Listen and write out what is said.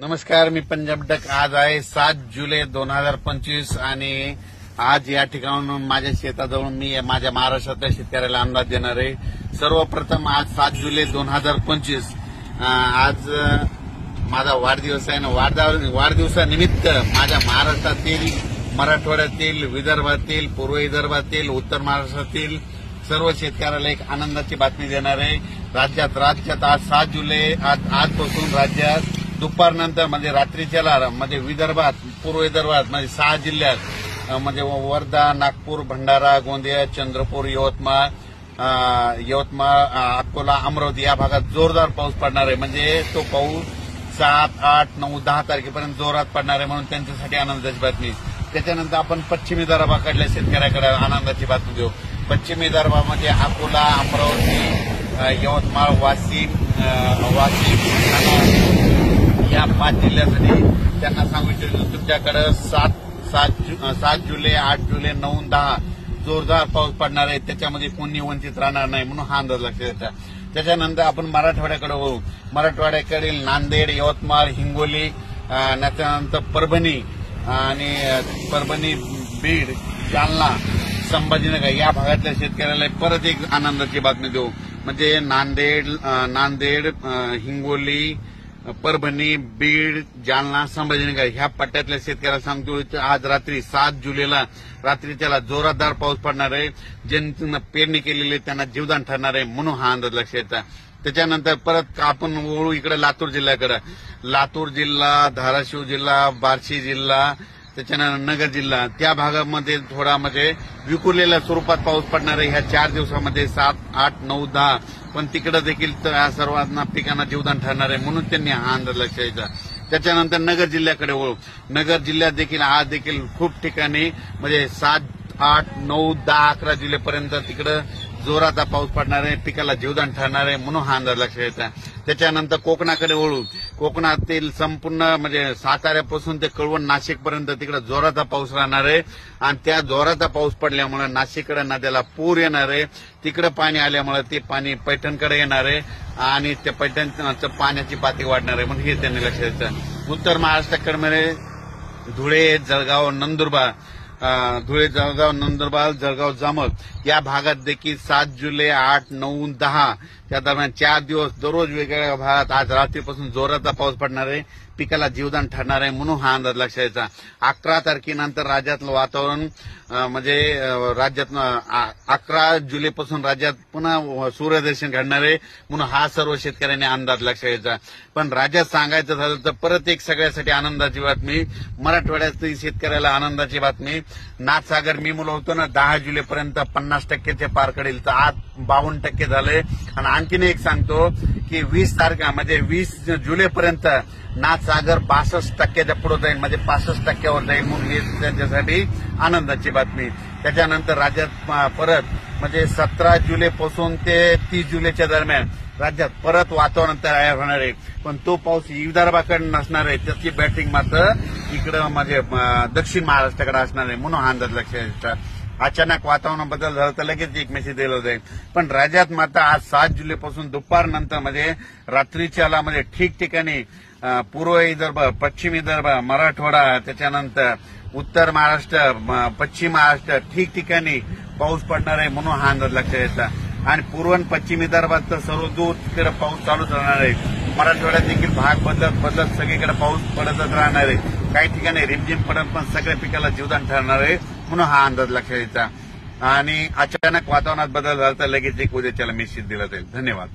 नमस्कार, मी पंजाब डक. आज आहे 7 जुलै 2025 आणि आज या ठिकाणाहून माझ्या शेताजवळून मी माझ्या महाराष्ट्रातल्या शेतकऱ्याला अंदाज देणार आहे. सर्वप्रथम आज 7 जुलै 2025 आज माझा वाढदिवस आहे. वाढदिवसानिमित्त माझ्या महाराष्ट्रातील, मराठवाड्यातील, विदर्भातील, पूर्व विदर्भातील, उत्तर महाराष्ट्रातील सर्व शेतकऱ्याला एक आनंदाची बातमी देणार आहे. राज्यात आज 7 जुलै आजपासून राज्यात दुपारनंतर म्हणजे रात्रीच्याला म्हणजे विदर्भात, पूर्व विदर्भात म्हणजे 6 जिल्ह्यात म्हणजे वर्धा, नागपूर, भंडारा, गोंदिया, चंद्रपूर, यवतमाळ, अकोला, अमरावती या भागात जोरदार पाऊस पडणार आहे. म्हणजे तो पाऊस 7, 8, 9, 10 तारखेपर्यंत जोरात पडणार आहे, म्हणून त्यांच्यासाठी आनंदाची बातमी. त्याच्यानंतर आपण पश्चिमी विदर्भाकडल्या शेतकऱ्याकडे आनंदाची बातमी देऊ. पश्चिमी विदर्भामध्ये अकोला, अमरावती, यवतमाळ, वाशिम या 5 जिल्ह्यासाठी त्यांना सांगू इच्छितो, तुमच्याकडे 7 जुलै, 8 जुलै, 9, 10 जोरदार पाऊस पडणार आहे. त्याच्यामध्ये कोणी वंचित राहणार नाही, म्हणून हा अंदाज लक्षात येतात. त्याच्यानंतर आपण मराठवाड्याकडे वळू. मराठवाड्याकडील नांदेड, यवतमाळ, हिंगोली, त्याच्यानंतर परभणी, बीड, जालना, संभाजीनगर या भागातल्या शेतकऱ्याला परत एक आनंदाची बातमी देऊ. म्हणजे नांदेड, हिंगोली, परभणी, बीड, जालना, संभाजीनगर ह्या पट्ट्यातल्या शेतकऱ्याला सांगतो, आज रात्री 7 जुलैला रात्रीच्याला जोरदार पाऊस पडणार आहे. ज्यांनी पेरणी केलेली त्यांना जीवदान ठरणार आहे, म्हणून हा अंदाज लक्षात येतात. त्याच्यानंतर परत आपण वळू इकडे लातूर जिल्ह्याकडे. लातूर जिल्हा, धाराशिव जिल्हा, बार्शी जिल्हा, त्याच्यानंतर नगर जिल्हा त्या भागामध्ये थोडा म्हणजे विखुरलेल्या स्वरूपात पाऊस पडणार आहे ह्या 4 दिवसामध्ये 7, 8, 9, 10. पण तिकडे देखील या सर्वांना पिकांना जीवदान ठरणार आहे, म्हणून त्यांनी हा अंदाज लक्षात यायचा. त्याच्यानंतर नगर जिल्ह्याकडे वळू. नगर जिल्ह्यात देखील आज देखील खूप ठिकाणी म्हणजे 7, 8, 9, 10, 11 जुलैपर्यंत तिकडे जोराचा पाऊस पडणार आहे, पिकाला जीवदान ठरणार आहे, म्हणून हा अंदाज लक्षात येतात. त्याच्यानंतर कोकणाकडे वळू. कोकणातील संपूर्ण म्हणजे साताऱ्यापासून ते कळवण, नाशिकपर्यंत तिकडे जोराचा पाऊस राहणार आहे. आणि त्या जोराचा पाऊस पडल्यामुळे नाशिककडे नद्याला पूर येणार आहे. तिकडे पाणी आल्यामुळे ते पाणी पैठणकडे येणार आहे आणि त्या पैठणचं पाण्याची पातळी वाढणार आहे, म्हणून हे त्यांनी लक्षात येतं. उत्तर महाराष्ट्राकडे म्हणजे धुळे, जळगाव, नंदुरबार, जळगाव, जामोद या भागात देखील 7 जुलै, 8, 9, 10 त्या दरम्यान 4 दिवस दररोज वेगवेगळ्या भागात आज रात्रीपासून जोराचा पाऊस पडणार आहे, पिकाला जीवदान ठरणार आहे, म्हणून हा अंदाज लक्षात यायचा. 11 तारखेनंतर राज्यातलं वातावरण म्हणजे राज्यात 11 जुलैपासून राज्यात पुन्हा सूर्यदर्शन घडणार आहे, म्हणून हा सर्व शेतकऱ्यांनी अंदाज लक्षात यायचा. पण राज्यात सांगायचं झालं तर परत एक सगळ्यासाठी आनंदाची बातमी. मराठवाड्यातील शेतकऱ्याला आनंदाची बातमी. नाथसागर मी मुलं होतो ना 10 जुलैपर्यंत 50% पार करेल, तर आज 52% झाले. आणि आणखीन एक सांगतो की 20 तारखा म्हणजे 20 जुलैपर्यंत नाथसागर 62% पुढे जाईल, म्हणजे 65% जाईल, म्हणून हे त्यांच्यासाठी आनंदाची बातमी. त्याच्यानंतर राज्यात परत म्हणजे 17 जुलैपासून ते 30 जुलैच्या दरम्यान राज्यात परत वातावरण तयार होणार आहे. पण तो पाऊस विदर्भाकडे नसणार आहे, त्याची बॅटिंग मात्र इकडं म्हणजे दक्षिण महाराष्ट्राकडे असणार आहे, म्हणून हा अंदाज लक्षात येतात. अचानक वातावरण बदल झाला तर लगेच एक मेसेज दिला जाईल. पण राज्यात मात्र आज 7 जुलैपासून दुपारनंतर म्हणजे रात्रीच्याला म्हणजे ठिकठिकाणी पूर्व विदर्भ, पश्चिम विदर्भ, मराठवाडा, त्याच्यानंतर उत्तर महाराष्ट्र, पश्चिम महाराष्ट्र ठिकठिकाणी पाऊस पडणार आहे, म्हणून हा अंदाज लक्षात येतात. आणि पूर्व आणि पश्चिम विदर्भात तर सर्व दूर तिकडे पाऊस चालूच राहणार आहे. मराठवाड्यात देखील भाग बदलत सगळीकडे पाऊस पडतच राहणार आहे. काही ठिकाणी रिमझिम पडत पण सगळ्या पिकाला जीवदान ठरणार आहे, म्हणून हा अंदाज लक्षात यायचा. आणि अचानक वातावरणात बदल झाला तर लगेच एक उद्याच्याला मेसेज दिला जाईल. धन्यवाद.